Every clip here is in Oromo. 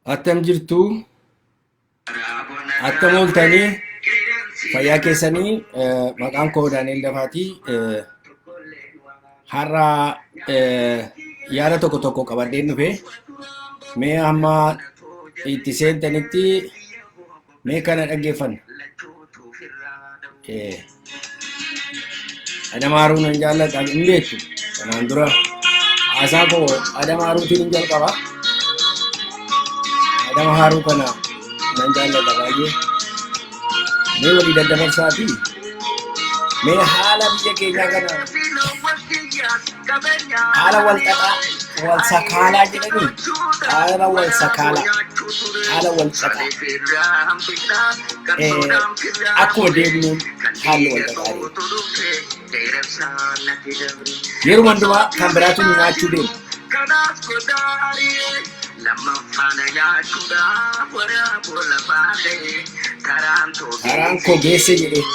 Attam jirtu, attam ooltanii, fayyaa keessanii maqaan koo Daani'el Dafaatii. Har'a yaada tokko tokko qabadheen dhufe. Mee amma itti seentanitti mee kana dhaggeeffanna. Adama Haruun nan jaalladha hin beektu. Kanaan dura haasaa koo Adama Haruutiin hin jalqaba. Adama Haruu kana nan jaalladha baay'ee. Mee walii daddabarsaati. Mee haala biyya keenyaa kana haala wal xaxaa wal sakaalaa jedhanii haala wal sakaalaa haala wal xaxaa akkuma deemnuun haalli wal xaxaa yeroo hundumaa kan biraatu nyaachuu deemu. Karaan koo geesse jedhee.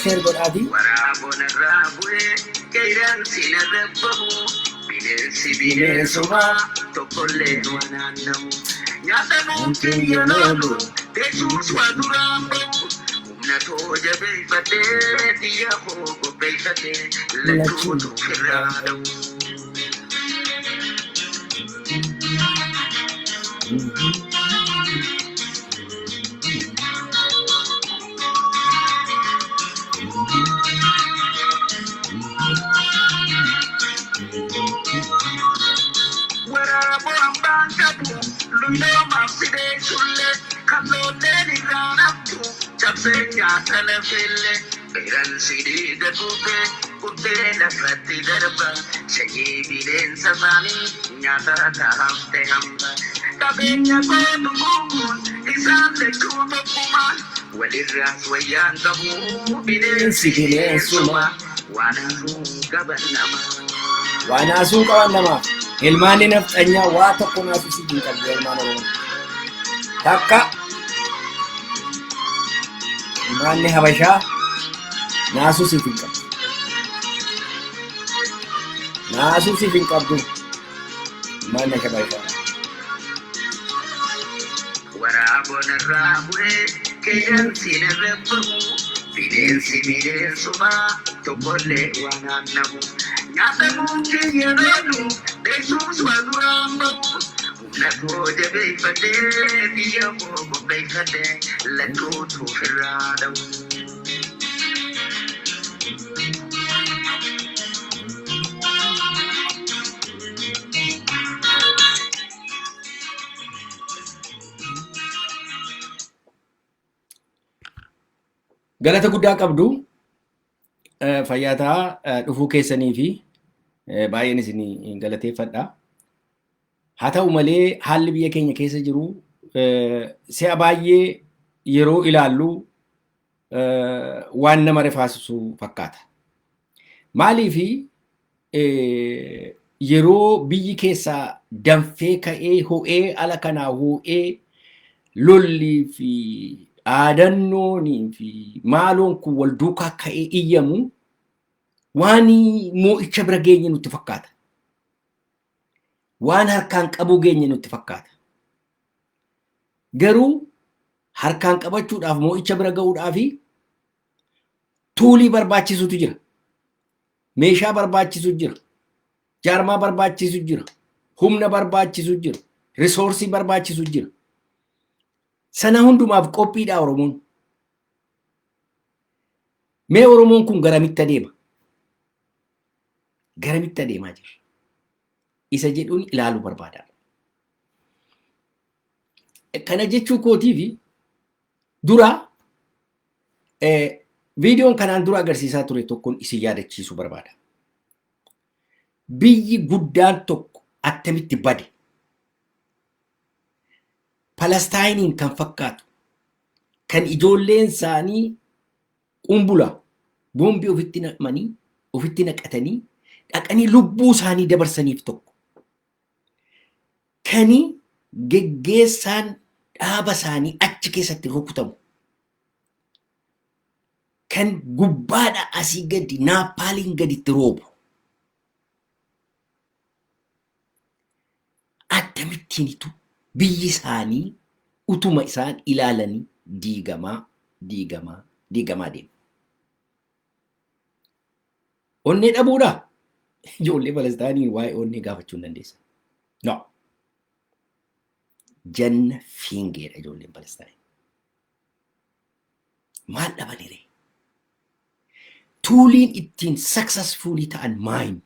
Share godhaati. Bineensuma tokkollee wanaannamu nyaatamuun kiyyoololu teessuus waa duraan bahu humna too jabeeffatee biyya koo qopheeffatee lachuutu ofirraa dhawu. Lundoma fide sulle kallolle ni ranaptu chapsenya talafille beran sidi gatute utte lafatti darba shagi bilen sasani nyata kahafte hamba kabenya kotu kumun isande kuto kuman walirras wayan tabu bilen sidi suma wanasu kabanama ilmaani nafxanyaa waa tokko naasu sidiin qabdi ilmaan Oromoo. Takka ilmaanni Habashaa naasu siif hin qabdu. Naasu siif hin qabdu ilmaanni Habashaa. Waraaboon irraa bu'ee qe'eensi narra bahu bineensi bineensuma tokkollee waan naannamu. Nyaatamuun kiyyoololu teessuus waa duraan bahu humna koo jabeeffatee biyya koo qopheeffatee lachuutu ofirraa dhawu. Galata guddaa qabdu. Fayyataa dhufuu keessanii fi baay'een isin galateeffadha. Haa ta'u malee haalli biyya keenya keessa jiru si'a baay'ee yeroo ilaallu waan nama rifaasisu fakkaata. Maaliif yeroo biyyi keessaa danfee ka'ee ho'ee ala kanaa ho'ee lolli fi aadannoonii fi maaloon kun wal duukaa ka'ee iyyamu waan moo'icha bira geenye nutti fakkaata. Waan harkaan qabuu geenye nutti fakkaata. Garuu harkaan qabachuudhaaf moo'icha bira ga'uudhaaf tuulii barbaachisutu jira. Meeshaa barbaachisu jira. Jaarmaa barbaachisu jira. Humna barbaachisu jira. Risoorsii barbaachisu jira. Sana hundumaaf qophiidha Oromoon. Mee Oromoon kun garamitti adeema? Garamitti adeemaa jira? Isa jedhuun ilaaluu barbaada. Kana jechuu kootiif dura viidiyoon kanaan dura agarsiisaa ture tokkoon isin yaadachiisuu barbaada. Biyyi guddaan tokko attamitti bade? Palestaayiniin kan fakkaatu kan ijoolleen isaanii qumbula boombii ofitti naqatanii dhaqanii lubbuu isaanii dabarsaniif tokko. Kani geggeessaan dhaaba isaanii achi keessatti rukutamu. Kan gubbaadha asii gadi naapaaliin gaditti roobu. Akkamittiinitu biyyi isaanii utuma isaan ilaalanii diigamaa deemu. Onnee dhabuudha. Ijoollee Palestaayinii waa'ee onnee gaafachuu hin dandeessa. No. Janna fiingeedha ijoolleen Palestaayin. Maal dhabanire? Tuuliin ittiin successfully ta'an maayin?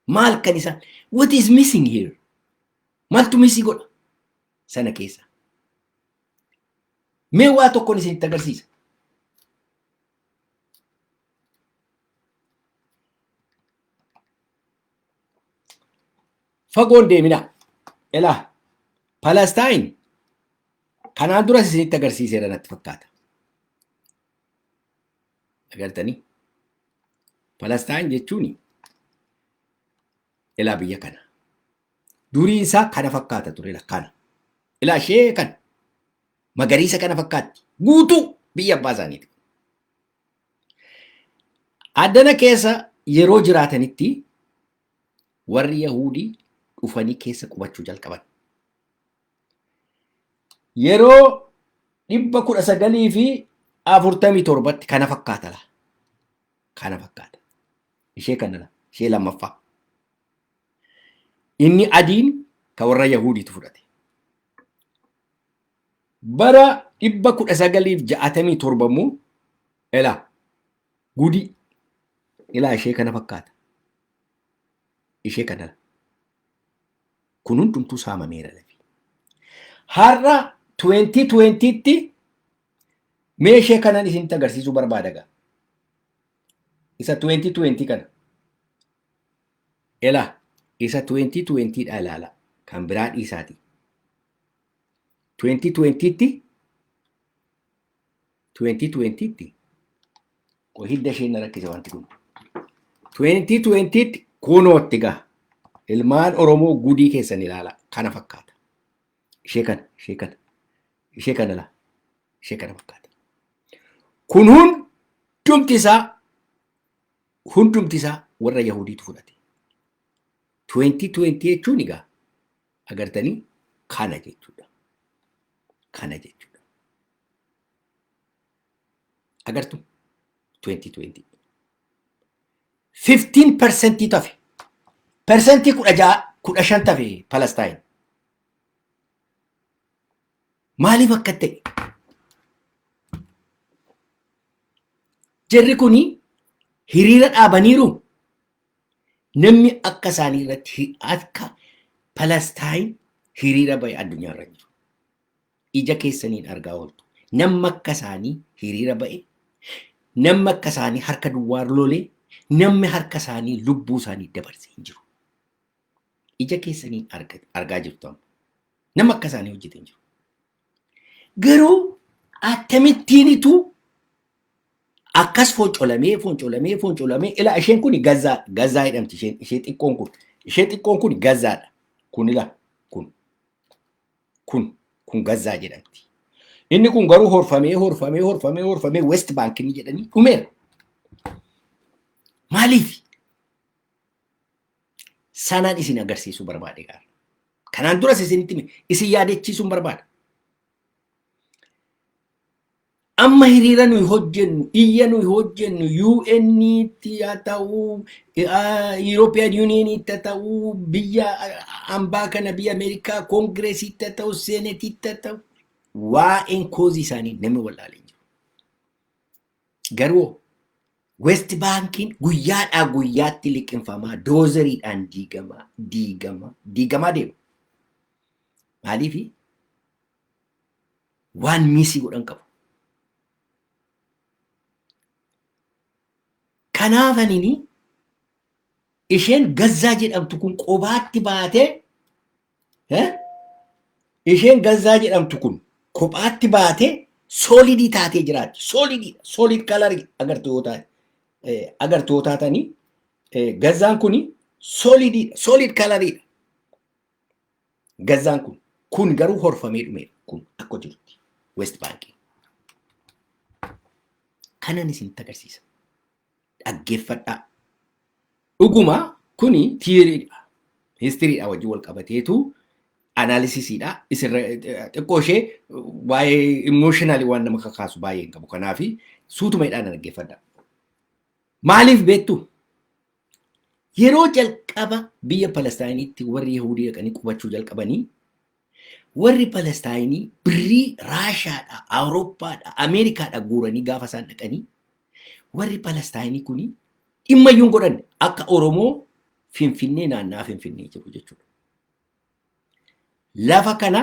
Maal kan isaan? What is missing here? Maaltu misii godha? Sana keessa. Mee waa tokkoon isinitti agarsiisa. Fagoon deemina. Elaa. Palestaayin kanaan duras isinitti agarsiiseera natti fakkaata. Agartanii? Palestaayin jechuun elaa biyya kana. Duriin isaa kana fakkaata ture kana. Elaa ishee kana. Magariisa kana fakkaatti. Guutuu biyya abbaa isaaniiti. Addana keessa yeroo jiraatanitti warri Yahuudii dhufanii keessa qubachuu jalqaban. Yeroo 1947 kana fakkaata la. Kana fakkaata. Ishee kana la. Ishee lammaffaa. Inni adiin ka warra Yahuudiitu fudhate. Bara 1967 immoo elaa gudii elaa ishee kana fakkaata. Ishee kana la. Kun hundumtuu saamameera lafi. Har'a 2020tti meeshee kanan isinitti agarsiisuu barbaada. Isa 2020 kana. Elaa isa 2020 dha ilaala. Kan biraa dhiisaati. 2020tti hidda isheen rakkise wanti kun. 2020tti kunootti gaa. Ilmaan Oromoo gudii keessan ilaala. Kana fakkaata. Ishee kana la. Ishee kana fakkaata. Kun hundumti isaa warra Yahudiitu fudhate. 2020 jechuun egaa agartanii kana jechuudha. Agartu 2020. 15% tafe. Persentii 15 tafe Palestaayin. Maaliif akka ta'e? Jarri kuni hiriira dhaabaniiru. Namni akka isaanii irratti akka Palestaayin hiriira bahe addunyaa irra jiru. Ija keessaniin argaa ooltu. Namni akka isaanii hiriira bahe, namni akka isaanii harka duwwaa lolee, namni harka isaanii lubbuu isaanii dabarsee hin jiru. Ija keessaniin argaa jirtu. Namni akka isaanii hojjetee hin jiru. Garuu akkamittiinitu akkas foncolamee ilaa isheen kun Gazaa jedhamti ishee xiqqoon kun. Ishee xiqqoon kun Gazaadha. Kun ilaa kun Gazaa jedhamti. Inni kun garuu horfamee West Bank ni jedhanii dhumeera. Maaliif? Sanaan isin agarsiisuu barbaade gaara. Kanaan duras isin yaadachiisuun barbaada. Amma hiriira nuyi hojjennu, iyya nuyi hojjennu, UN'tti haa ta'uu, European Union'tti haa ta'uu, biyya ambaa kana biyya Ameerikaa Koongireesitti haa ta'uu, Seenetitti haa ta'uu, waa'een koozii isaanii namni wallaalee jiru. Garuu West Bankiin guyyaadhaa guyyaatti liqinfamaa doozeriidhaan diigamaa deemu. Maaliif? Waan misii godhan qabu. Kanaafanii isheen Gazaa jedhamtu kun kophaatti baatee soolidii taatee jiraatti. Soolid kalarii agartuu yoo taatanii Gazaan kuni solid colour gazzaan kun garuu horfamee dhume kun akka jirutti West Bank kanan isin agarsiisa dhaggeeffadhaa dhuguma kuni tiiriidha histiriidha wajjin wal qabateetu analysisidha isirra xiqqoo ishee waa'ee emotionally waan nama kakaasu baay'ee hin qabu kanaafi suutumaadhaan dhaggeeffadhaa maaliif beektu yeroo jalqaba biyya Palestaayiniitti warri Yahudii dhaqanii qubachuu jalqabanii warri Palestaayinii birrii Raashaadha, Awurooppaadha, Ameerikaadha guuranii gaafa isaan dhaqanii warri Palestaayinii kuni dhimma iyyuu hin godhanne akka Oromoo Finfinnee naannaa Finfinnee jiru jechuudha. Lafa kana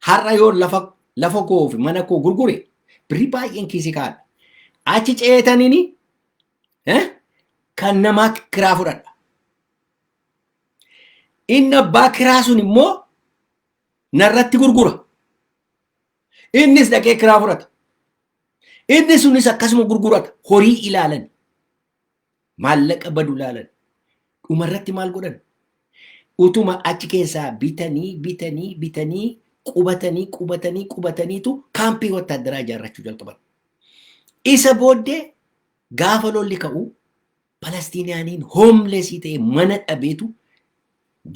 har'a yoo lafa koo fi mana koo gurgure birrii baay'een kiisii kaadha. Achi ceetaniini kan namaa kiraa fudhadha. Inni abbaa kiraa sun immoo narratti gurgura. Innis dhaqee kiraa fudhata. Inni sunis akkasuma gurgurata. Horii ilaalan. Maallaqa badu ilaalan. Dhumarratti maal godhan? Utuma achi keessaa bitanii qubataniitu kaampii wattaaddaraa ijaarrachuu jalqaban. Isa booddee gaafa lolli ka'u Palestiinaaniin hoomlesii ta'e mana dhabeetu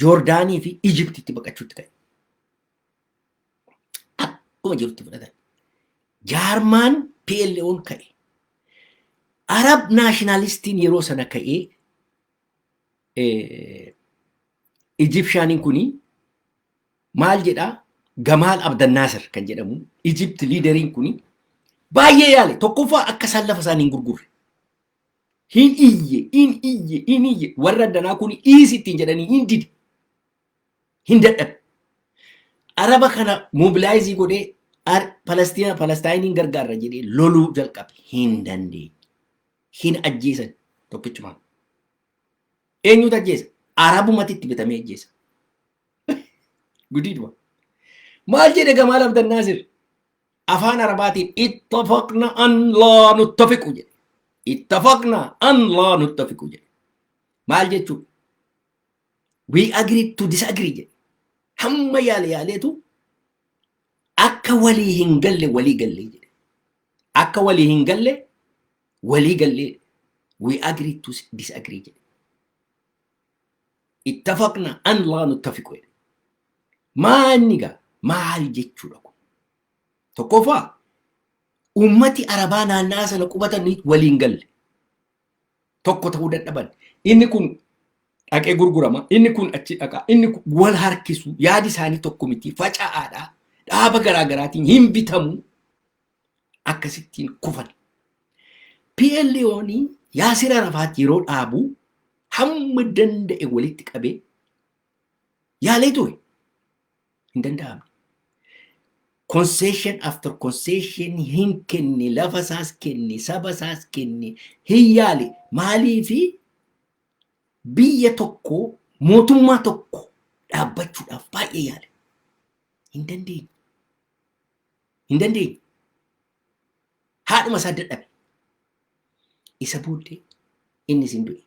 Joordaanii fi Ijiptitti baqachuutti ka'e. Akkuma jirutti fudhatan. Jaarmaan PLO'n ka'e. Arab naashinaalistiin yeroo sana ka'ee Egyptianiin kuni maal jedhaa Gamaal Abdannaasir kan jedhamu Egypt liideriin kuni baay'ee yaale tokkoffaa akka isaan lafa isaanii hin gurgurre. Hin iyye warra addanaa kuni ittiin jedhanii hin dide. Hin dadhabe. Araba kana mobilaayizii godhee Palestaayiniin gargaarra jedhee loluu jalqabe hin dandeenye. Hin ajjeesan tokkichumaan. Eenyutu ajjeesa? Arabumatti bitamee ajjeesa. Gudiiduma. Maal jedhe Gamaal Abdannaasir? Afaan Arabaatiin ittafaqna an laa nuttafiqu jedhe. Ittafaqna an laa nuttafiqu jedhe. Maal jechuudha? We agree to disagree jedhe. Hamma yaaleetu akka walii hin galle walii galle jedhe. Akka walii hin galle walii galle. We agree to disagree jedhe. Ittafaqna an laa nuttafiqu jedhe. Maannigaa maal jechuudha kun? Tokkoffaa ummati Arabaa naannaa sana qubatanii waliin galle. Tokko ta'uu dadhaban. Inni kun dhaqee gurgurama. Inni kun achi dhaqa. Inni kun wal harkisu. Yaadi isaanii tokko miti. Faca'aadha. Dhaaba garaagaraatiin hin bitamu. Akkasittiin kufan. PLO'n Yaasir Arafaat yeroo dhaabu hamma danda'e walitti qabee yaalee ture. Hin danda'amne. Concession after concession hin kenne, lafa isaas kenne, saba isaas kenne, hin yaale. Maaliifi biyya tokko, mootummaa tokko dhaabbachuudhaaf baay'ee yaale. Hin dandeenye. Hin dandeenye. Haadhuma isaa dadhabe. Isa booddee innis hin du'e.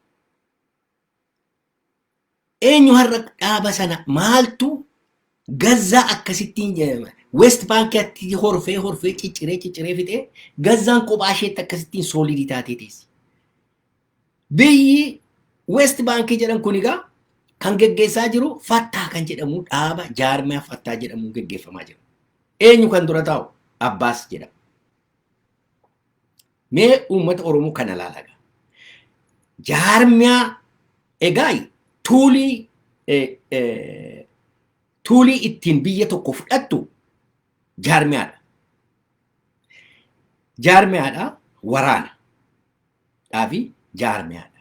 Eenyu har'a dhaaba sana maaltu Gazzaa akkasittiin jedhama. West Bankitti horfee cicciree fixee Gazzaan kophaa isheetti akkasittiin soolidii taatee teessi. Biyyi West Bank jedhan kun egaa kan geggeessaa jiru Fattaa kan jedhamu dhaaba jaarmiyaa Fattaa jedhamu geggeeffamaa jira. Eenyu kan dura taa'u? Abbaas jedhama. Mee uummata Oromoo kana ilaalaga. Jaarmiyaa egaa tuulii ittiin biyya tokko fudhattu jaarmiyaadha. Jaarmiyaadha waraana. Dhaafi jaarmiyaadha.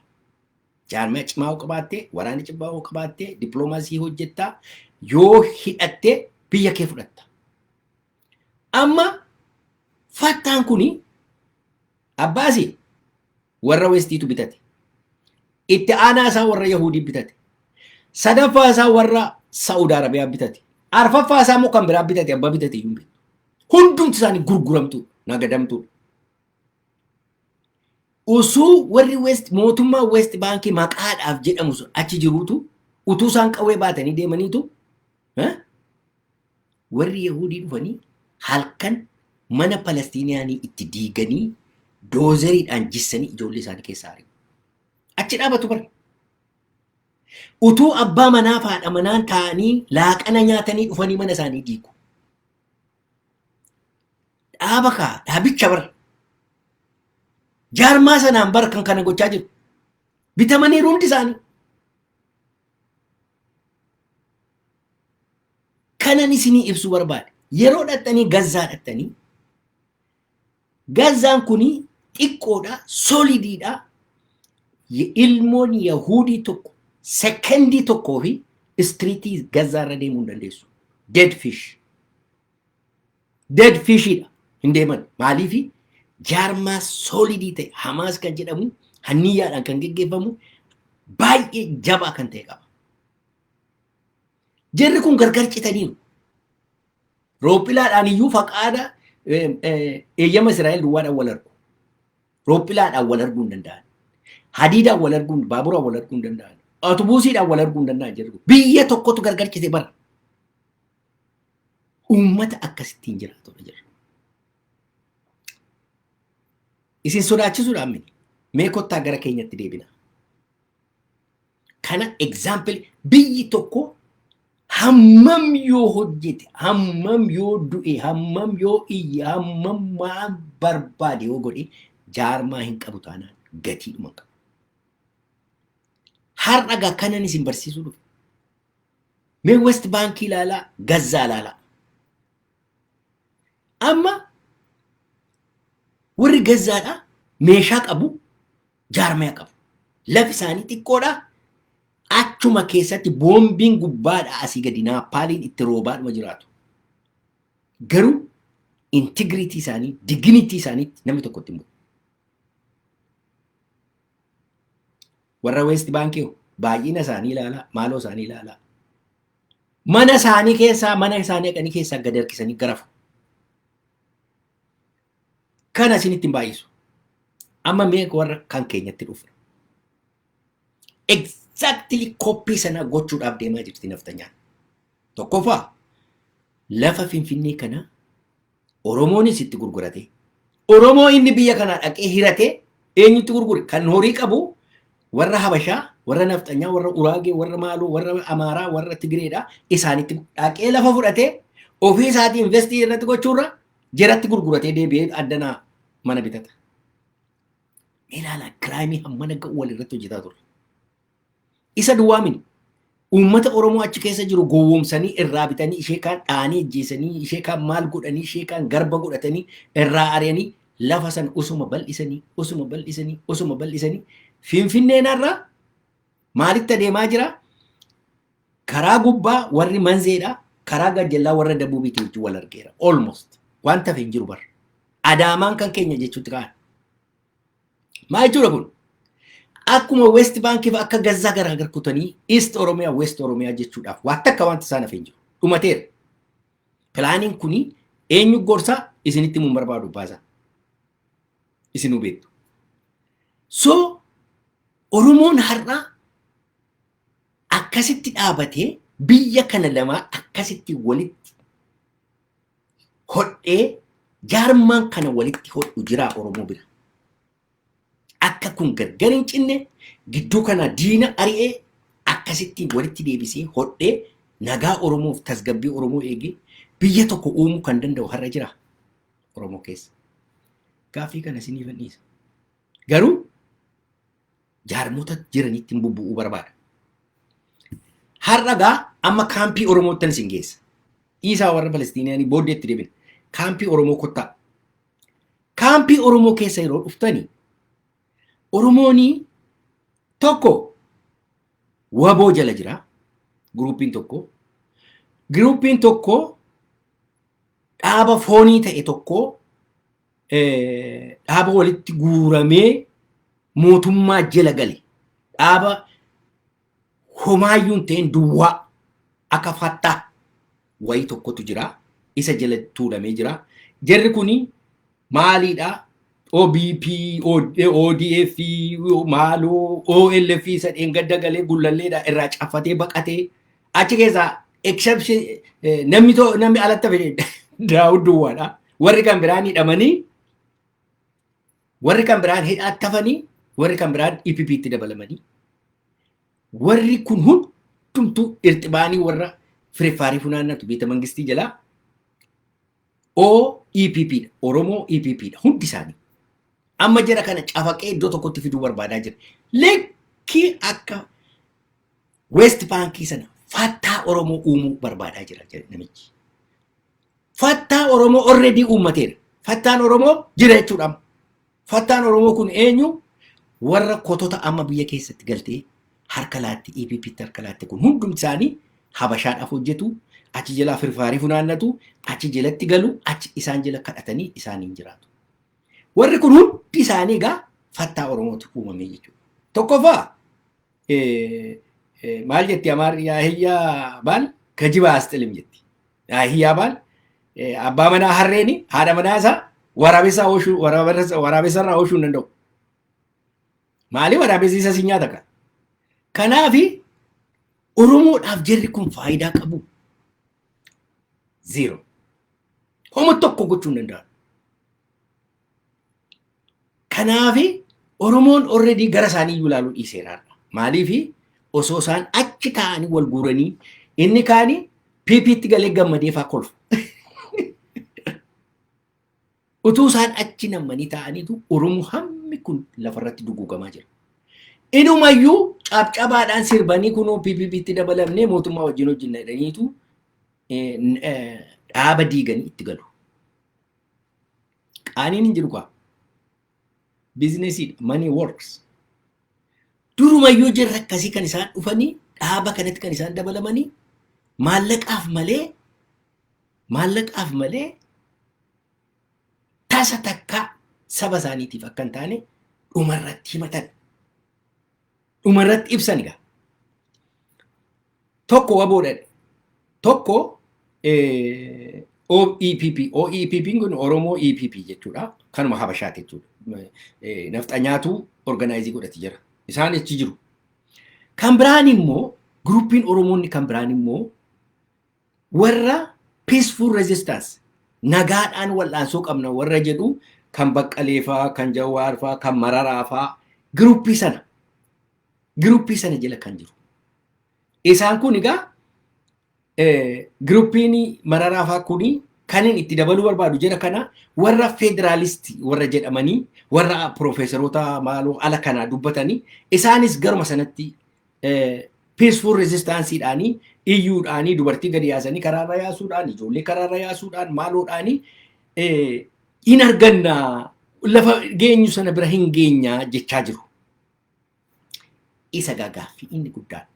Jaarmiyaa cimaa qabaattee, waraana cimaa qabaattee, dippiloomaasii hojjettaa yoo hidhattee biyya kee fudhatta. Amma Fattaan kuni Abbaasi warra Westiitu bitate. Itti aanaa isaa warra Yahudii bitate. Sadaffaa isaa warra Saudi Arabiyaa bitate. Arfaffaa isaa immoo kan biraa bitate abbaa bitate iyyuu hundumti isaanii gurguramtu nagadamtu. Osoo warri mootummaa West Baankii maqaadhaaf jedhamu sun achi jiruutu utuu isaan qawwee baatanii deemaniitu warri Yahudii dhufanii halkan mana Palestiniyaanii itti diiganii doozeriidhaan jissanii ijoollee isaanii keessaa ari'u. Achi dhaabatu bara. Utuu abbaa manaa fi haadha manaan taa'anii laaqana nyaatanii dhufanii mana isaanii diigu. Dhaabicha bara. Jaarmaa sanaan bara kan kana gochaa jiru. Bitamanii hundi isaanii. Kanan isinii ibsu barbaade. Yeroo dhattanii Gazzaa dhattanii Gazzaan kuni xiqqoodha, solidiidha. Ilmoon Yahudii tokko sekendii tokkoo fi istriitii Gazzaa irra deemuu hin dandeessu. Dead fish. Dead fishidha. Hin deeman. Maaliifi jaarmaa solidii ta'e Hamaas kan jedhamu hanniyyaadhaan kan geggeeffamu baay'ee jabaa kan ta'e qaba. Jarri kun gargar citaniiru. Roophilaadhaan iyyuu faqaada eeyyama Israa'el duwwaadhaan wal argu. Roophilaadhaan wal arguu hin danda'an. Hadiidhaan wal arguu, baaburaan wal arguu hin danda'an. Atubuusiidhaan wal arguu hin danda'an jarri kun. Biyya tokkotu gargar cite bara. Uummata akkasittiin jiraatudha jedhu. Isin sodaachisuudhaan miti. Mee kottaa gara keenyatti deebina. Kana example biyyi tokko hammam yoo hojjete, hammam yoo du'e, hammam yoo iyye, hammam waan barbaade yoo godhe jaarmaa hin qabu taanaan gatiidhuma qabu. Har'a kanan isin barsiisuu dhufe. Mee West Baankii ilaalaa, Gazzaa ilaalaa. Amma warri Gazzaadha meeshaa qabu, jaarmaa qabu. Lafi isaanii xiqqoodha. Achuma keessatti boombiin gubbaadha asii gadi naapaaliin itti roobaadhuma jiraatu. Garuu integritii isaanii, dignitii isaaniitti namni tokkotti immoo. Warra West Baankii baay'ina isaanii ilaalaa, maaloo isaanii ilaalaa. Mana isaanii keessaa, mana isaanii dhaqanii keessaa gad harkisanii garafu. Kana isinitti hin baay'isu. Amma mee warra kan keenyatti dhufna. Exactly koppii sana gochuudhaaf deemaa jirti naftanyaan. Tokkoffaa lafa Finfinnee kana Oromoonis itti gurgurate. Oromoo inni biyya kanaa dhaqee hirate eenyutti gurgure? Kan horii qabu warra Habashaa, warra Naftanyaa, warra Uraagee, warra Maaloo, warra Amaaraa, warra Tigireedha. Isaanitti dhaqee lafa fudhatee ofii isaatii investii irratti gochuurra jiratti gurguratee deebi'ee addanaa mana bitata. Ilaala kiraayimii hammana ga'u walirratti hojjetaa ture. Isa duwwaa miti. Uummata Oromoo achi keessa jiru gowwoomsanii irraa bitanii ishee kaan dhaanii ajjeesanii ishee kaan maal godhanii ishee kaan garba godhatanii irraa ari'anii lafa san osuma bal'isanii Finfinneen irraa maalitti adeemaa jira? Karaa gubbaa warri Manzeedha, karaa gajjallaa warra Dabuubiitii wajjin wal argeera. Almost wanta hin jiru bara. Adaamaan kan keenya jechuutti kaan. Maal jechuudha kun? Akkuma West Baankii fi akka Gazzaa garaagar kutanii East Oromiyaa, West Oromiyaa jechuudhaaf wanta akka wanta isaan hafeen jiru. Dhumateera. Pilaaniin kuni eenyu gorsaa isinitti mun barbaadu baasaa. Isinuu beektu. So Oromoon har'a akkasitti dhaabatee biyya kana lamaa akkasitti walitti hodhee jaarmaan kana walitti hodhu jira Oromoo bira. Akka kun gargar hin cinne gidduu kana diina ari'ee akkasitti walitti deebisee hodhee nagaa Oromoof tasgabbii Oromoo eegee biyya tokko uumuu kan danda'u har'a jira Oromoo keessa. Gaaffii kana isinii fannisa. Garuu jaarmota jiranitti hin bubbu'uu barbaada. Har'a amma kaampii Oromootti isin geessa. Dhiisaa warra Palestiinaanii booddeetti deebina. Kaampii Oromoo kottaa. Kaampii Oromoo keessa yeroo dhuftanii Oromoonii tokko waboo jala jira. Guruupiin tokko dhaaba foonii ta'e tokko dhaaba walitti guuramee mootummaa jala gale. Dhaaba homaayyuun ta'een duwwaa akka fattaa wayii tokkotu jira. Isa jala tuulamee jira. Jarri kuni maaliidha? OBP, ODF, maaloo OLF sadeen gadda galee gullalleedha irraa caffatee baqatee achi keessaa exception namni alatti fedhe Daawud Duwwaadha. Warri kan biraan hidhamanii warri kan biraan hidhaatti hafanii warri kan biraan EPP itti dabalamanii warri kun hundumtuu irxibaanii warra firifaarii funaannatu beeta mangistii jalaa OEPP dha. Oromoo EPP dha hundi isaanii. Amma jara kana cafaqee iddoo tokkotti fiduu barbaadaa jira. Lekki akka West Baankii sana fattaa Oromoo uumuu barbaadaa jira namichi. Fattaa Oromoo already uummateera. Fattaan Oromoo jira jechuudha. Fattaan Oromoo kun eenyu? Warra kotota amma biyya keessatti galtee harka laatti EPP harka laatti kun hundumti isaanii Habashaadhaaf hojjetu. Achi jala firfaarii funaannatu, achi jalatti galu, achi isaan jala kadhatanii isaaniin jiraatu. Warri kun hundi isaanii egaa fattaa Oromootu uumamee jechuudha. Tokkoffaa maal jetti Amaarri yaa hiyyaa baal kajibaa asxilim jetti. Yaa hiyyaa baal abbaa manaa harreeni haadha manaa isaa waraabessa irraa oolchuu hin danda'u. Maali waraabessi isa si nyaata kan? Kanaafi Oromoodhaaf jarri kun faayidaa qabu. Zero. Homa tokko gochuu hin danda'an. Kanaafi Oromoon already gara isaanii iyyuu ilaaluu dhiiseera. Maaliifi osoo isaan achi taa'anii wal guuranii inni kaanii PP'tti galee gammadee faa kolfu. Utuu isaan achi nammanii taa'aniitu Oromoo hammi kun lafarratti duguugamaa jira. Inumayyuu cabcabaadhaan sirbanii kunoo PP'tti dabalamnee mootummaa wajjin hojjenna jedhaniitu dhaaba diiganii itti galu. Qaaniin hin jiru kaa. Businessii money works. Durumayyuu jirra akkasii kan isaan dhufanii dhaaba kanatti kan isaan dabalamanii maallaqaaf malee tasa takka saba isaaniitiif akka hin taane dhumarratti himatan. Dhumarratti ibsan egaa. Tokko waboodha. Tokko OEPP kun Oromoo EPP jechuudha. Kanuma Habashaati jechuudha. Nafxanyaatu organizii godhati jira. Isaan achi jiru. Kan biraan immoo groupiin Oromoonni kan biraan immoo warra peaceful resistance nagaadhaan wal'aansoo qabna warra jedhu kan Baqqaleefaa, kan Jawaarfaa, kan Mararaafaa groupii sana jala kan jiru. Isaan kun egaa gruppiin Mararaafaa kuni kanin itti dabaluu barbaadu jira kana warra federaalisti warra jedhamanii warra profeesaroota maaloo ala kanaa dubbatanii isaanis garuma sanatti peaceful resistanceedhaanii iyyuudhaanii dubartii gadi yaasanii karaarra yaasuudhaan ijoollee karaarra yaasuudhaan maaloodhaanii hin arganna lafa geenyu sana bira hin geenyaa jechaa jiru. Isa gaaffii inni guddaan.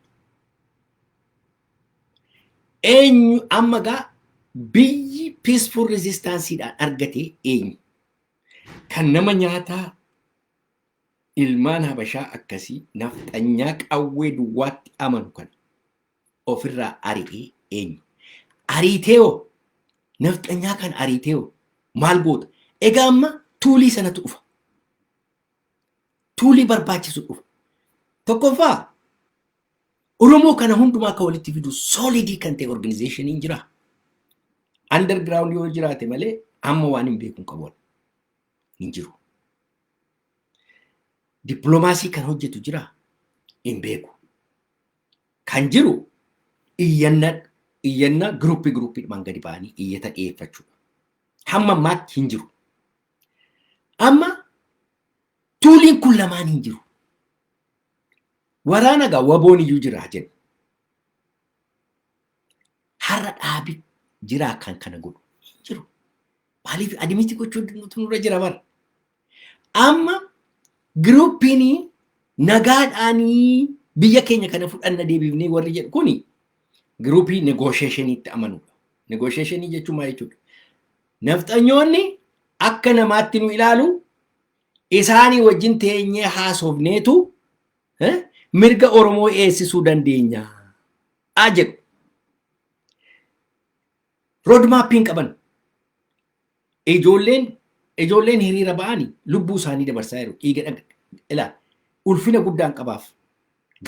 Eenyu amma gaa biyyi peaceful resistanceedhaan argatee eenyu? Kan nama nyaataa ilmaan Habashaa akkasii nafxanyaa qawwee duwwaatti amanu kan ofirraa ari'ee eenyu? Ariiteewoo nafxanyaa kan ariiteewoo maal goota? Egaa amma tuulii sanatu dhufa. Tuulii barbaachisu dhufa. Tokkoffaa Oromoo kana hundumaa akka walitti fidu solidii kan ta'e organizationii jira. Underground yoo jiraate malee amma waan hin beekun qabu hin jiru. Diplomaasii kan hojjetu jira hin beeku. Kan jiru iyyanna gruupiidhumaan gadi ba'anii iyyata dhiyeeffachuudha. Hamma ammaatti hin jiru. Amma tuuliin kun lamaan hin jiru. Waraana gaa waboon iyyuu jira jedhu. Har'a dhaabi jiraa kan kana godhu hin jiru. Maaliif adimiti gochuu nurra jira bara. Amma giruupiin nagaadhaanii biyya keenya kana fudhanna deebifnee warri jedhu kuni giruupii negoosheeshiniitti amanuudha. Negoosheeshinii jechuun maal jechuudha? Nafxanyoonni akka namaatti nu ilaalu isaanii wajjin teenyee haasofneetu mirga Oromoo eessisuu dandeenya. Jedhu. Roadmappiin qaban. Ijoolleen ijoolleen hiriira ba'anii lubbuu isaanii dabarsaa jiru. Dhiiga ilaa ulfina guddaan qabaaf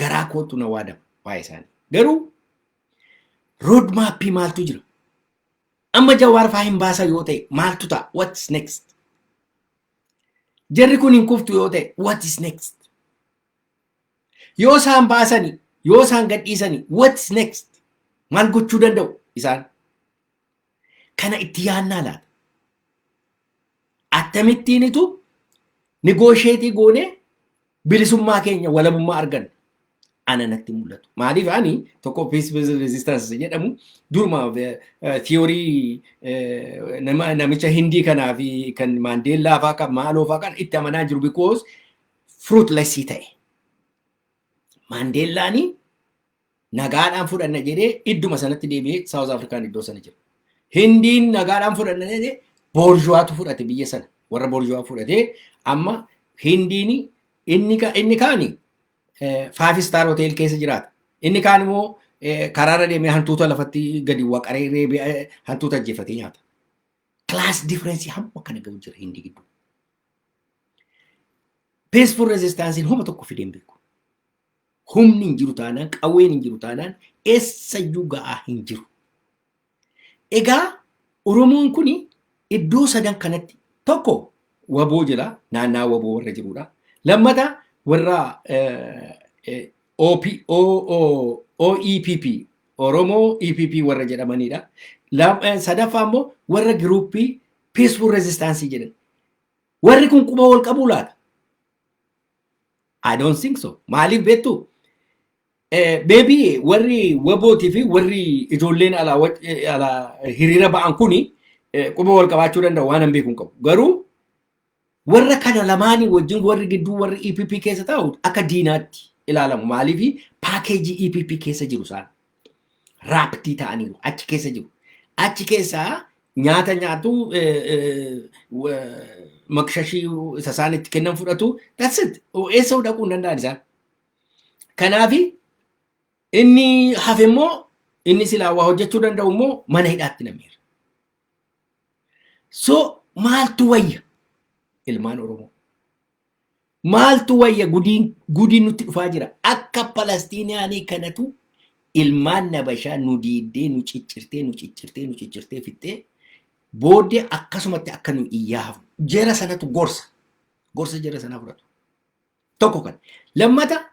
garaa kootu na waadama waa'ee isaanii. Garuu road maappii maaltu jira? Amma Jawaar faa hin baasa yoo ta'e maaltu ta'a? What's next? Jarri kun hin kuftu yoo ta'e what is next? Yoo isaan baasanii, yoo isaan gadhiisanii what's next? Maal gochuu danda'u isaan? Kana itti yaannaa laata? Attamittiinitu negoosheetii goonee bilisummaa keenya walabummaa arganna. Ana natti mul'atu. Maaliif ani tokko peaceful resistance jedhamu duruma theorii namicha Hindii kanaa fi kan Maandeellaa fa'aa kan maaloo fa'aa kan itti amanaa jiru because fruitless ta'e. Maandeellaani nagaadhaan fudhanna jedhee idduma sanatti deebi'ee South Afrikaan iddoo sana jira. Hindiin nagaadhaan fudhanna jedhee bourgeoitu fudhate biyya sana. Warra bourgeois fudhatee amma Hindiini inni kaani 5-star hotel keessa jiraata. Inni kaan immoo karaarra deemee hantuuta lafatti gadi waqaree reebee hantuuta ajjeefatee nyaata. Class difference hamma kana gahu jira Hindii gidduu. Peaceful resistance homa tokko fideen beeku. Humni hin jiru taanaan, qawween hin jiru taanaan eessayyuu ga'aa hin jiru. Egaa Oromoon kuni iddoo sadan kanatti tokko waboo jira, naannaa waboo warra jirudha. Lammata warra OEPP, Oromoo EPP warra jedhamanidha. Sadaffaa immoo warra giruuppii Peaceful Resistance jedhan. Warri kun quba wal qabuu laata? I don't think so. Maaliif beektu? Maybe warri wabootii fi warri ijoolleen ala hiriira ba'an kuni quba wal qabaachuu danda'u waan hin beekuun qabu. Garuu warra kana lamaanii wajjin warri gidduu warri EPP keessa taa'u akka diinaatti ilaalamu. Maaliif paakeejii EPP keessa jiru isaan raaptii ta'aniiru achi keessa jiru. Achi keessaa nyaata nyaatu makshashii isa isaan itti kennan fudhatu. That's it. Eessa dhaquu hin danda'an isaan. Kanaafi inni hafe immoo inni silaa waa hojjechuu danda'u immoo mana hidhaatti nameera. So maaltu wayya ilmaan Oromoo? Maaltu wayya gudiin nutti dhufaa jira? Akka Palestiinaanii kanatu ilmaan Nabashaa nu diiddee nu ciccirtee fixxee booddee akkasumatti akka nu iyyaafnu. Jara sanatu gorsa jara sanaa fudhatu. Tokko kan. Lammata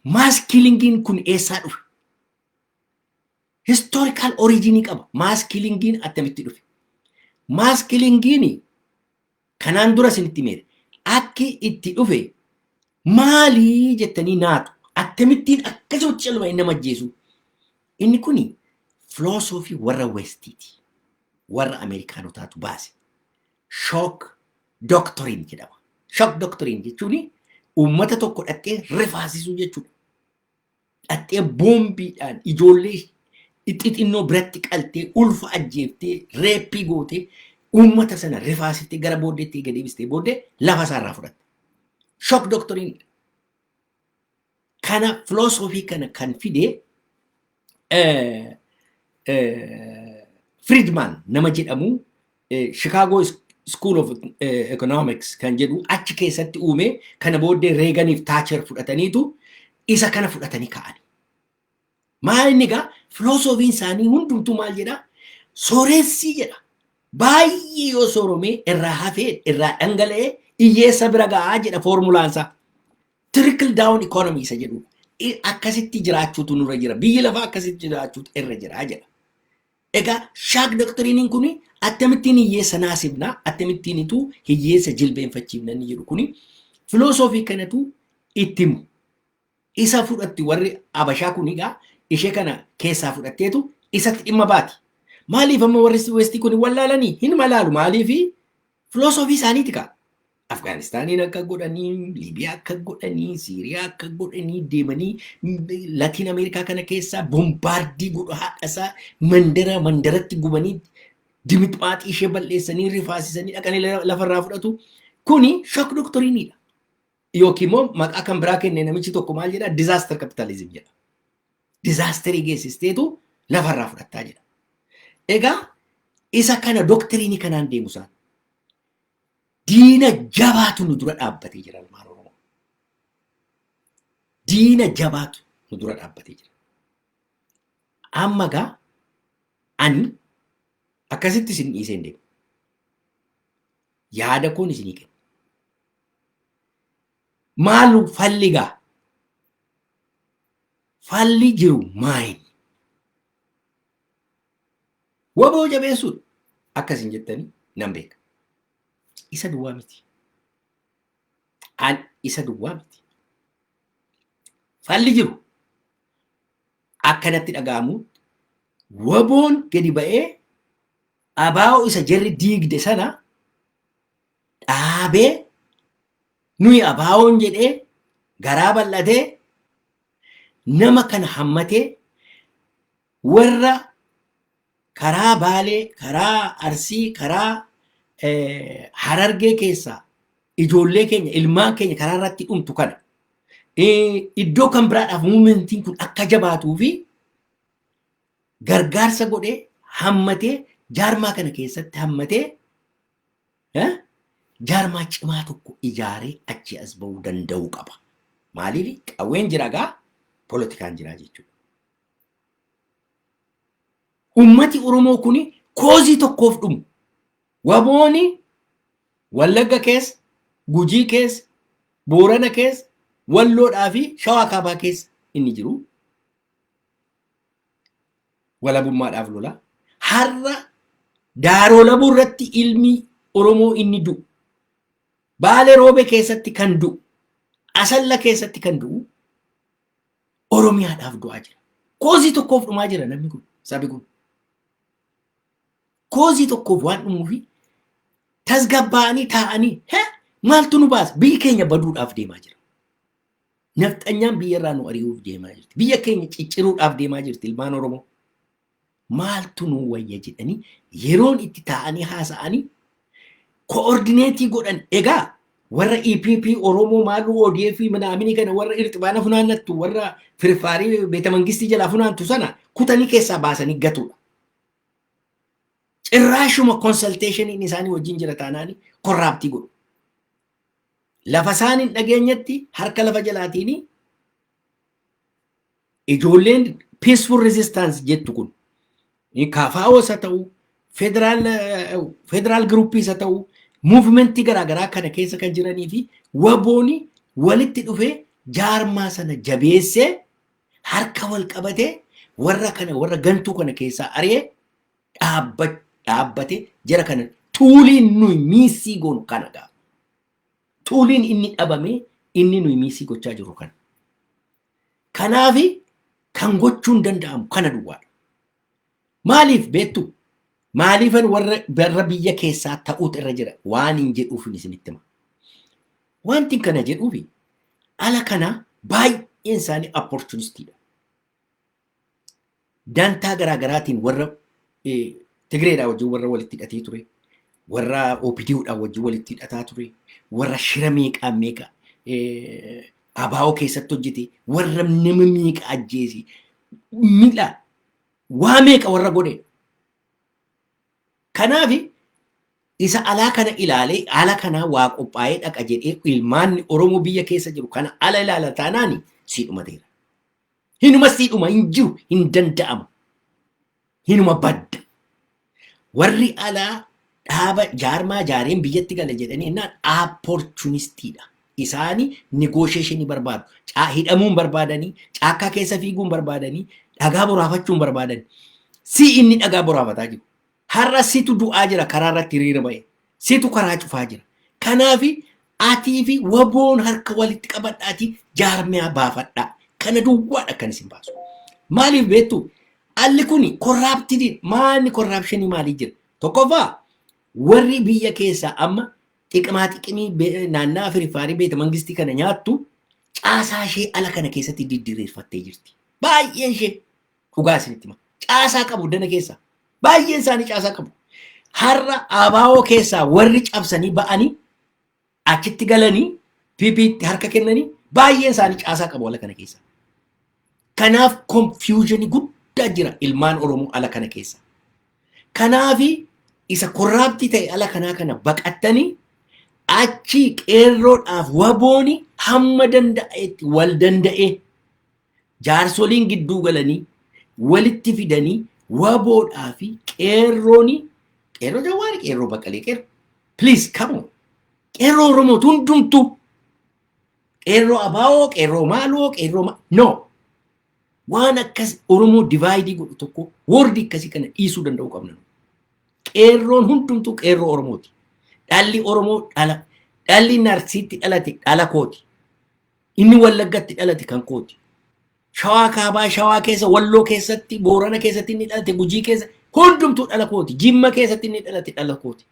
mass killingiin kun eessaa dhufe? Historical origin qaba. Mass killingiin attamitti dhufe? Mass killingiin kanaan dura isinitti meere. Akki itti dhufe maalii jettanii naatu? Akkamittiin akkasumatti calma inni nama ajjeesu? Inni kuni philosophy warra Westiiti. Warra Ameerikaanotaatu baase. Shock doctrine jedhama. Shock doctrine jechuun uummata tokko dhattee rifaasisuu jechuudha. Dhattee boombiidhaan ijoollee xixinnoo biratti qaltee ulfa ajjeeftee reeppii gootee uummata sana rifaasiftee gara booddeetti gadi deebistee booddee lafa isaarraa fudhatte. Shock doctrine. Kana philosophy kana kan fide Friedman nama jedhamu Chicago School of Economics kan jedhu achi keessatti uume kana booddee Reaganiif Thatcher fudhataniitu isa kana fudhatanii ka'ani. Maal inni egaa filosoofiin isaanii hundumtuu maal jedha? Sooressi jedha. Baay'ee yoo sooromee irraa hafee irraa dhangala'ee hiyyeessa bira ga'aa jedha foormulaansaa. Trickle down economy isa jedhu. Akkasitti jiraachuutu nurra jira. Biyyi lafaa akkasitti jiraachuutu irra jira jedha. Egaa shock doctrine kun akkamittiin hiyyeessa naasifna, akkamittiinitu hiyyeessa jilbeenfachiifna inni jedhu kuni filosoofii kanatu itti himu. Isa fudhatti warri Abashaa kun egaa ishee kana keessaa fudhatteetu isatti dhimma baati. Maaliif amma warri Westii kun wallaalanii hin malaalu? Maaliif filosoofii isaaniiti kaa. Afgaanistaaniin akka godhanii, Liibiyaa akka godhanii, Siiriyaa akka godhanii deemanii Latiin Ameerikaa kana keessaa bombaardii godhu haadhasaa mandaratti gubanii dimixmaaxii ishee balleessanii rifaasisanii dhaqanii lafarraa fudhatu. Kuni shock doctrineidha. Yookiin immoo maqaa kan biraa kenne namichi tokko maal jedha? Disaster capitalism jedha. Disaasterii geessisteetu lafarraa fudhattaa jedha. Egaa isa kana doktiriinii kanaan deemu isaan. diina jabaatu nu dura dhaabbatee jira ilmaan Oromoo. Diina jabaatu nu dura dhaabbatee jira. Amma gaa ani akkasitti isin dhiisee hin deemu. Yaada koon isinii kenna. Maalu falli gaa? Falli jiru maayini? Waboo jabeessuudha. Akkasin jettanii nan beeka. Isa duwwaa miti. An isa duwwaa miti. Falli jiru akkanatti dhaga'amu waboon gadi ba'ee abaa'oo isa jarri diigde sana dhaabee nuyi abaa'oon jedhee garaa bal'atee nama kana hammatee warra karaa Baalee, karaa Arsii, karaa Harargee keessaa ijoollee keenya, ilmaan keenya karaa irratti dhumtu kana iddoo kan biraadhaaf muumentiin kun akka jabaatuu fi gargaarsa godhee hammatee jaarmaa kana keessatti hammatee jaarmaa cimaa tokko ijaaree achi as ba'uu danda'uu qaba. Maaliif qawween jira gaa poolitikaan jira jechuudha. Ummati Oromoo kuni koozii tokkoof dhumu. Wabooni Wallagga keessa, Gujii keessa, Boorana keessa, Walloodhaa fi Shawaa Kaabaa keessa inni jiru. Walabummaadhaaf lola. Har'a Daaroo Labuu irratti ilmi Oromoo inni du'u. Baalee Roobee keessatti kan du'u. Asalla keessatti kan du'u. Oromiyaadhaaf du'aa jira. Koozii tokkoof dhumaa jira namni kun, sabi kun. Koozii tokkoof waan dhumuufi tasgabbaa'anii taa'anii maaltu nu baasa? Biyyi keenya baduudhaaf deemaa jira. Nafxanyaan biyyarraa nu ari'uuf deemaa jirti. Biyya keenya cicciruudhaaf deemaa jirti ilmaan Oromoo. Maaltu nu wayya jedhanii yeroon itti taa'anii haasa'anii koordineetii godhan. Egaa warra EPP Oromoo maaluu ODF manaamini kana warra irxibaana funaannattu warra firfaarii beeta mangistii jalaa funaantu sana kutanii keessaa baasanii gatuudha. Cirraashuma consultation isaanii wajjin jira taanaani korraaptii godhu. Lafa isaanii dhageenyatti harka lafa jalaatiin ijoolleen peaceful resistance jettu kun KFO isa ta'u federal group isa ta'u movementii garaagaraa kana keessa kan jiranii fi wabooni walitti dhufee jaarmaa sana jabeessee harka wal qabatee warra kana warra gantuu kana keessaa ari'ee dhaabbate jara kana tuuliin nuyi miisii goonu kana gaa. Tuuliin inni dhabame inni nuyi miisii gochaa jiru kana. Kanaafi kan gochuun danda'amu kana duwwaadha. Maaliif beektu? Maaliifan warra biyya keessaa ta'uutu irra jira waan hin jedhuufin isinitti hima. Wanti kana jedhuufi ala kana baay'een isaanii opportunistiidha. Dantaa garaagaraatiin warra Tigreedhaa wajjin warra walitti hidhatee ture, warra OPD'dhaa wajjin walitti hidhataa ture, warra shira meeqaa meeqa abaa'oo keessatti hojjete, warra nama meeqa ajjeese, miidhaa waa meeqa warra godhe. Kanaaf isa alaa kana ilaalee ala kana waa qophaa'ee dhaqa jedhee ilmaan Oromoo biyya keessa jiru kana ala ilaala taanaani siidhumateera. Hinuma siidhuma hin jiru hin danda'amu. Hinuma badda. Warri alaa dhaaba jaarmaa jaareen biyyatti gala jedhanii innaan opportunistiidha. Isaanii negotiation barbaadu. Hidhamuun barbaadanii, caakkaa keessa fiiguun barbaadanii, dhagaa boraafachuun barbaadanii. Si inni dhagaa boraafataa jiru. Har'a situ du'aa jira karaa irratti hiriira ba'e. Situ karaa cufaa jira. Kanaafi atii fi waboon harka walitti qabadhaatii jaarmiyaa baafadhaa. Kana duwwaadha kan isin baasu. Maaliif beektu? Alli kuni korraaptidii maanni korraapshinii maalii jira? Tokkoffaa warri biyya keessaa amma xiqimii naannaa firfaarii beeta mangistii kana nyaattu caasaa ishee ala kana keessatti diddireeffattee jirti. Baay'een ishee dhugaa isinitti hima. Caasaa qabu dana keessaa. Baay'een isaanii caasaa qabu. Har'a abaa'oo keessaa warri cabsanii ba'anii achitti galanii PP'tti harka kennanii baay'een isaanii caasaa qabu ala kana keessaa. Kanaaf confusion guddaa jira ilmaan Oromoo ala kana keessa. Kanaafi isa korraaptii ta'e ala kanaa kana baqattanii achi qeerroodhaaf wabooni hamma danda'etti wal danda'e jaarsoliin gidduu galanii walitti fidanii waboodhaa fi qeerrooni qeerroo jawaari qeerroo baqqalee qeerroo please come on qeerroo oromoo hundumtu qeerroo abaa'oo qeerroo maaloo qeerroo no waan akkas oromoo divaayidii godhu tokko wardi akkasii kana dhiisuu danda'u qabna qeerroon hundumtu qeerroo oromooti dhalli oromoo dhalli narsiitti dhalate dhala kooti inni wallaggatti dhalate kan kooti shawaa kaabaa shawaa keessa walloo keessatti boorana keessatti inni dhalate gujii keessa hundumtuu dhala kooti jimma keessatti inni dhalate dhala kooti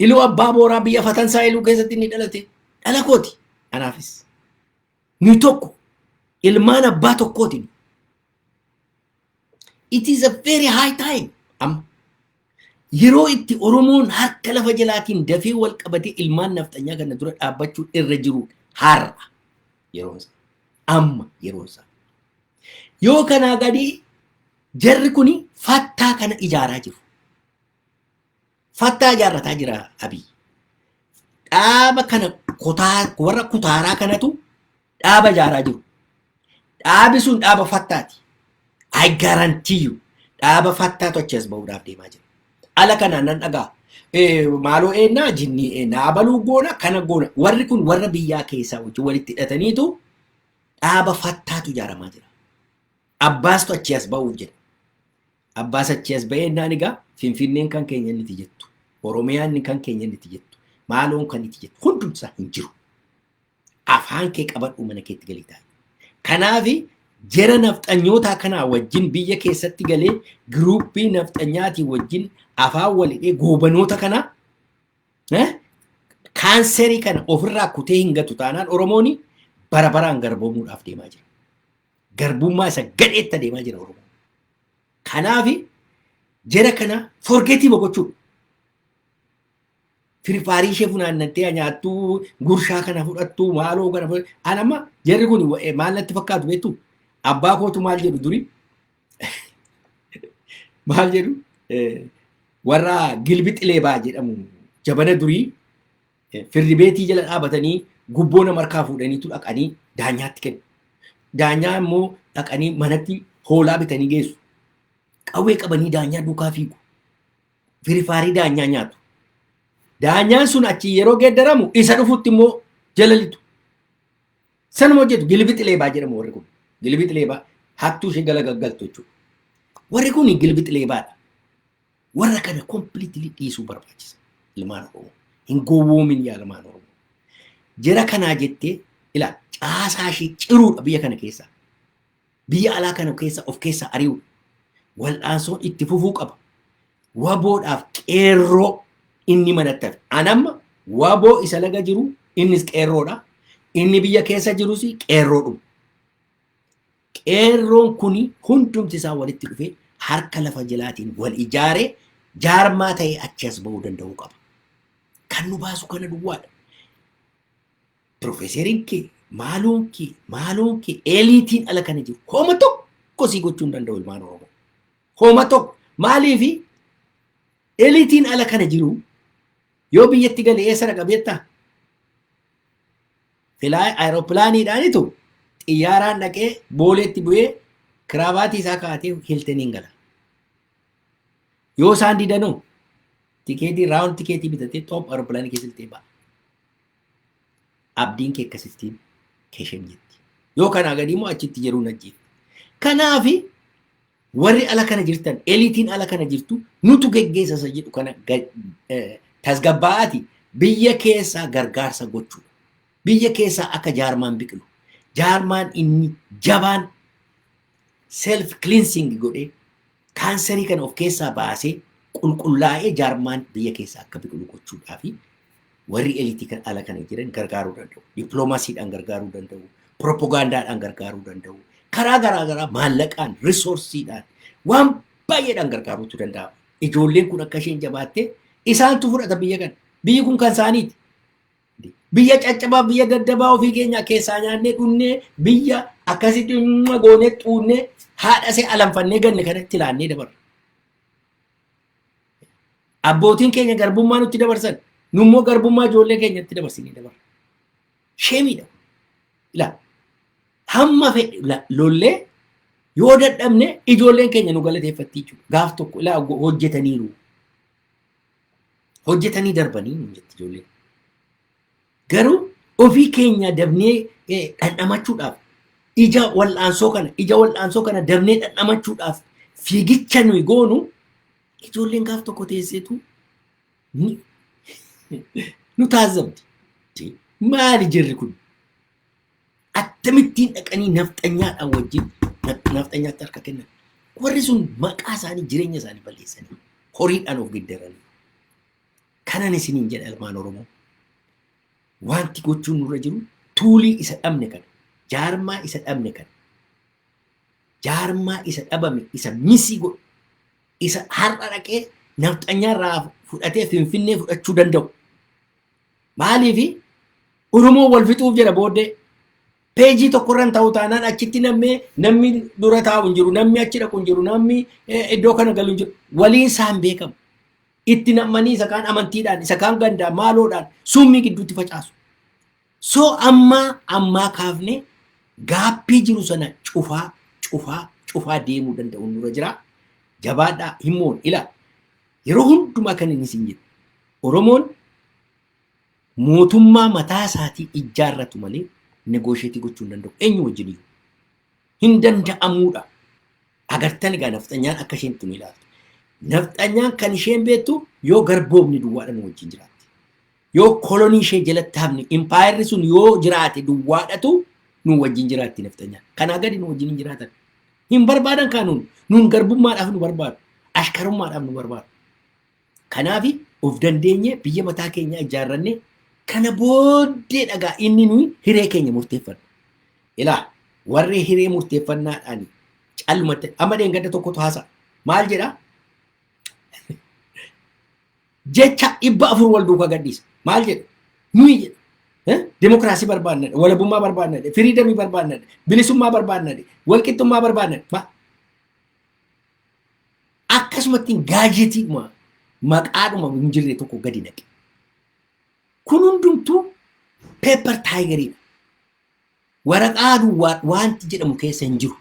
iluu abbaa booraa biyya fatansaa iluu keessatti inni dhalate dhala kooti anaafis ni tokko ilmaan abbaa tokkooti it is a very high time yeroo itti oromoon harka lafa jalaatiin dafee wal qabatee ilmaan nafxanyaa kana dura dhaabbachuu irra jiru har'a yeroon amma yeroon isaa yoo kanaa gadi jarri kuni fattaa kana ijaaraa jiru fattaa ijaarrataa jira abii dhaaba kana warra kutaaraa kanatu dhaaba ijaaraa jiru dhaabi sun dhaaba fattaati I guarantee you dhaaba fattaatu achas bahuudhaaf deemaa jira ala kanaan nan dhagaa maaloo eenaa jinnii eenaa abaluu goona kana goona warri kun warra biyyaa keessaa wajjin walitti hidhataniitu dhaaba fattaatu ijaaramaa jira abbaastu achi as ba'uuf jedha abbaas achi as ba'ee naan egaa finfinneen kan keenya niti jettu oromiyaan kan keenya niti jettu maaloon kan niti jettu hundumsaa hin jiru afaan kee qabadhu mana keetti galii ta'a kanaafi jara nafxanyootaa kanaa wajjin biyya keessatti galee giruuppii nafxanyaatii wajjin afaan walidhee goobanoota kana kaanserii kana ofirraa kutee hin gatu taanaan oromooni bara baraan garboomuudhaaf deemaa jira garbummaa isa gadheetta deemaa jira oromoon kanaafi jara kana forgeetii boqochuu firifaarii ishee funaannantee nyaattuu gurshaa kana fudhattuu maaloo kana fudhattuu anamma jarri kun maal natti fakkaatu beektu abbaa kootu maal jedhu duri maal jedhu warra gilbixilee baa jedhamu jabana durii firri beetii jala dhaabatanii gubboo nama harkaa fuudhaniitu dhaqanii daanyaatti kennu daanyaa immoo dhaqanii manatti hoolaa bitanii geessu qawwee qabanii daanyaa duukaa fiigu firifaarii daanyaa nyaatu daanyaan sun achi yeroo geeddaramu isa dhufutti immoo jala litu sanuma hojjetu gilbixilee baa jedhamu warri kun gilbixilee baa hattuu ishee gala gaggaltu jechuudha warri kun gilbixilee baadha warra kana completely dhiisuu barbaachisa ilmaan oromoo hin gowwoomin yaa ilmaan oromoo jara kanaa jettee ilaa caasaa ishee ciruudha biyya kana keessaa biyya alaa kana keessa of keessa ari'uudha wal'aansoon itti fufuu qaba waboodhaaf qeerroo inni manatti hafe anamma waboo isa laga jiru innis qeerroodha inni biyya keessa jirus qeerroodhuma qeerroon kuni hundumti isaa walitti dhufee harka lafa jalaatiin wal ijaaree jaarmaa ta'ee achi as bahuu danda'uu qaba kan nu baasu kana duwwaadha Profeeseriin kee maaloon kee eliitiin ala kana jiru hooma tokko sii gochuu hin danda'u ilmaan oromoo hooma tokko maaliifi eliitiin ala kana jiru yoo biyyatti galee eessa dhaqa beektaa aeropilaaniidhaanitu xiyyaaraan dhaqee booleetti bu'ee kiraabaatii isaa kaa'atee hiltaniin gala yoo isaan didanoo tikeetii raawun tikeetii bitatee xoop aeropilaanii keessatti ba'a abdiin kee akkasittiin keeshan jetti yoo kanaa gadi immoo achitti jiruu najjiif kanaafi warri ala kana jirtan eliitiin ala kana jirtu nutu geggeessa jedhu kana tasgabbaa'aati biyya keessaa gargaarsa gochuu biyya keessaa akka jaarmaan biqilu jaarmaan inni jabaan self cleansing godhee kaanserii kana of keessaa baasee qulqullaa'ee jaarmaan biyya keessaa akka biqilu gochuudhaa fi warri eliitii kan ala kana jiran gargaaruu danda'u dippiloomaasiidhaan gargaaruu danda'u propagaandaadhaan gargaaruu danda'u karaa garaagaraa maallaqaan risoorsiidhaan waan baay'eedhaan gargaaruutu danda'ama ijoolleen kun akka isheen jabaattee isaantu fudhata biyya kana biyyi kun kan isaaniiti biyya caccabaa biyya daddabaa ofii keenya keessaa nyaannee dhunnee biyya akkasitti goonee xuunnee haadha see alanfannee ganne kanatti ilaannee dabarra abbootiin keenya garbummaa nutti dabarsan Nummoo garbummaa ijoollee keenyatti dabarsinee dabarra. Sheemiidha. Ilaa hamma fedhe lollee yoo dadhabne ijoolleen keenya nu galateeffatti jechuudha. Gaaf tokko ilaa hojjetaniiru. Hojjetanii darbanii nu jetti ijoolleen. Garuu ofii keenya dabnee dhandhamachuudhaaf ija wal'aansoo kana dabnee dhandhamachuudhaaf fiigicha nuyi goonu ijoolleen gaaf tokko teesseetu nu taazabdi. Maali jirri kun? Akkamittiin dhaqanii nafxanyaadhaan wajjin nafxanyaatti harka kennan. Warri sun maqaa isaanii jireenya isaanii balleessanii horiidhaan of giddaranii. Kanan isiniin jedha ilmaan Oromoo. Wanti gochuun nurra jiru tuulii isa dhabne kana, jaarmaa isa dhabne kana, jaarmaa isa dhabame isa misii godhu, isa har'a dhaqee nafxanyaarraa fudhatee Finfinnee fudhachuu danda'u. Maaliifi Oromoo wal fixuuf jedha booddee peejii tokkorran ta'u taanaan achitti namni dura taa'u hin jiru, namni achi dhaqu hin jiru, namni iddoo kana galu hin jiru. Waliin isaan beekamu. Itti nammanii isa kaan amantiidhaan, isa kaan gandaan, maaloodhaan summii gidduutti facaasu. So ammaa kaafne gaappii jiru sana cufaa deemuu danda'u nurra jira. Jabaadhaa himmoon ilaa yeroo hundumaa kan inni isin jedhu Oromoon mootummaa mataa isaatii ijaarratu malee negoosheetii gochuu hin danda'u. Eenyu wajjin iyyuu hin danda'amuudha. Agartan egaa nafxanyaan akka isheen tun ilaaltu. Nafxanyaan kan isheen beektu yoo garboomni duwwaadhaan wajjin jiraatti. Yoo kolonii ishee jalatti hafne impaayirri sun yoo jiraate duwwaadhatu nu wajjin jiraatti nafxanyaan. Kanaa gadi nu wajjin hin jiraatan. Hin barbaadan kaanuun nuun garbummaadhaaf nu barbaadu. Ashkarummaadhaaf nu barbaadu. Kanaafi of dandeenye biyya mataa keenyaa ijaarranne kana booddee dhagaa inni nuyi hiree keenya murteeffanna. Ilaa warri hiree murteeffannaadhaan caalmatti amma deengadda tokkotu haasa'a. Maal jedhaa? Jecha 400 wal duukaa gadhiisa. Maal jedha? Nuyi jedha. Demokraasii barbaadna, walabummaa barbaadna, firiidamii barbaadna, bilisummaa barbaadna, walqixxummaa barbaadna. Akkasumatti gaajetii maqaadhuma hin jirre tokko gadi naqe. Kun hundumtuu peepper taayigariidha. Waraqaa duwwaa wanti jedhamu keessa hin jiru.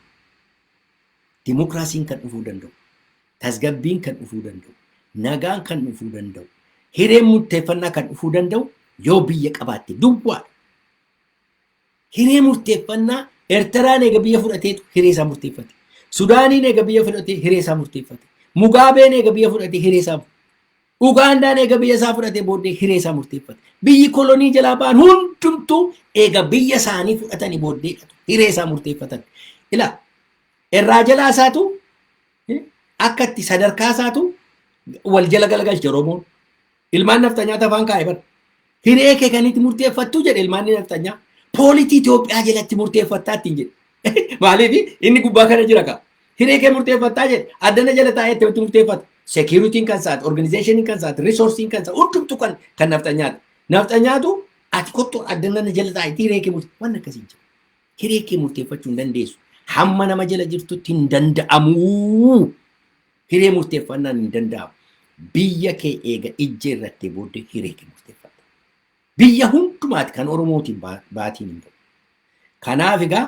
Demokraasiin kan dhufuu danda'u. Tasgabbiin kan dhufuu danda'u. Nagaan kan dhufuu danda'u. Hireen murteeffannaa kan dhufuu danda'u yoo biyya qabaatte duwwaadha. Hiree murteeffannaa Eertiraan eega biyya fudhateetu hiree isaa murteeffate. Sudaaniin eega biyya fudhatee hiree isaa murteeffate. Mugaabeen eega biyya fudhatee hiree isaa Ugandaan eega biyya isaa fudhatee booddee hiree isaa murteeffate. Biyyi kolonii jalaa ba'an hundumtuu eega biyya isaanii fudhatanii booddee hiree isaa murteeffatan. Ilaa irraa jalaa isaatu akkatti sadarkaa isaatu wal jala galagalcha Oromoon. Ilmaan naftanyaa tafaan kaa'e bara. Hiree kee kan itti murteeffattu jedhe ilmaan naftanyaa. Poolitii Itoophiyaa jalatti murteeffattaa ittiin jedhe. Maaliif inni gubbaa kana jira kaa. Hiree kee murteeffattaa jedhe addana jala taa'ee itti murteeffata. Security'n kan isaati, organization'n kan isaati, resource'n kan isaati, hundumtu kan naftanyaati. Naftanyaatu ati kottu addana jala taa'ee hiree kee murteeffatu. Waan akkasiin jira. Hiree kee murteeffachuu hin dandeessu. Hamma nama jala jirtutti hin danda'amu. Hiree murteeffannaan hin danda'amu. Biyya kee eega ijjeerrattee booddee hiree kee murteeffatta. Biyya hundumaati kan Oromootiin baatiin hin ta'u. Kanaaf egaa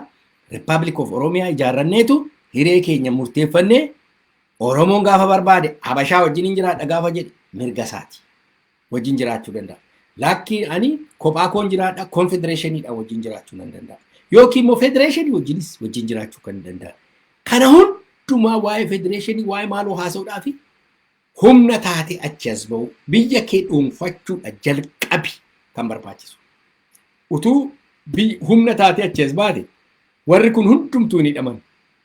Republic of Oromiyaa ijaarranneetu hiree keenya murteeffannee Oromoon gaafa barbaade Habashaa wajjin hin jiraadha gaafa jedhe mirga isaati. Wajjin jiraachuu danda'a. Lakkii ani kophaa koon jiraadha konfedereeshiniidha wajjin jiraachuu nan danda'a. Yookiin immoo federeeshinii wajjin jiraachuu kan danda'a. Kana hundumaa waa'ee federeeshinii waa'ee maaloo haasa'uudhaafi humna taate achi as ba'u biyya kee dhuunfachuudha jalqabi kan barbaachisu. Utuu humna taate achi as baate warri kun hundumtuu ni hidhaman.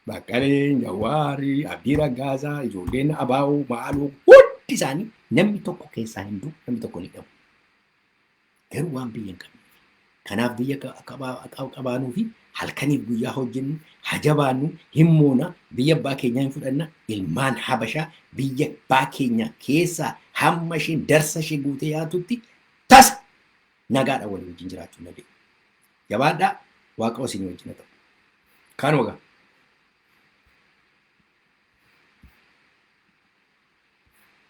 Baqqalee, Jawaarii, Abdii Raggaasaa, ijoolleen Abaa'oo, Maaloo hundi isaanii namni tokko keessaa hin du'u namni tokko ni hidhamu. Garuu waan biyya hin qabne. Kanaaf biyya qabaanuu fi halkaniif guyyaa hojjennu hajabaannu himmoona biyya abbaa keenyaa hin fudhanna ilmaan Habashaa biyya abbaa keenyaa keessaa hamma isheen darsa ishee guutee yaatutti tasa nagaadha walii wajjin jiraachuu dandeenya. Jabaadhaa Waaqa isin wajjin haa ta'u. Kaan wagaa.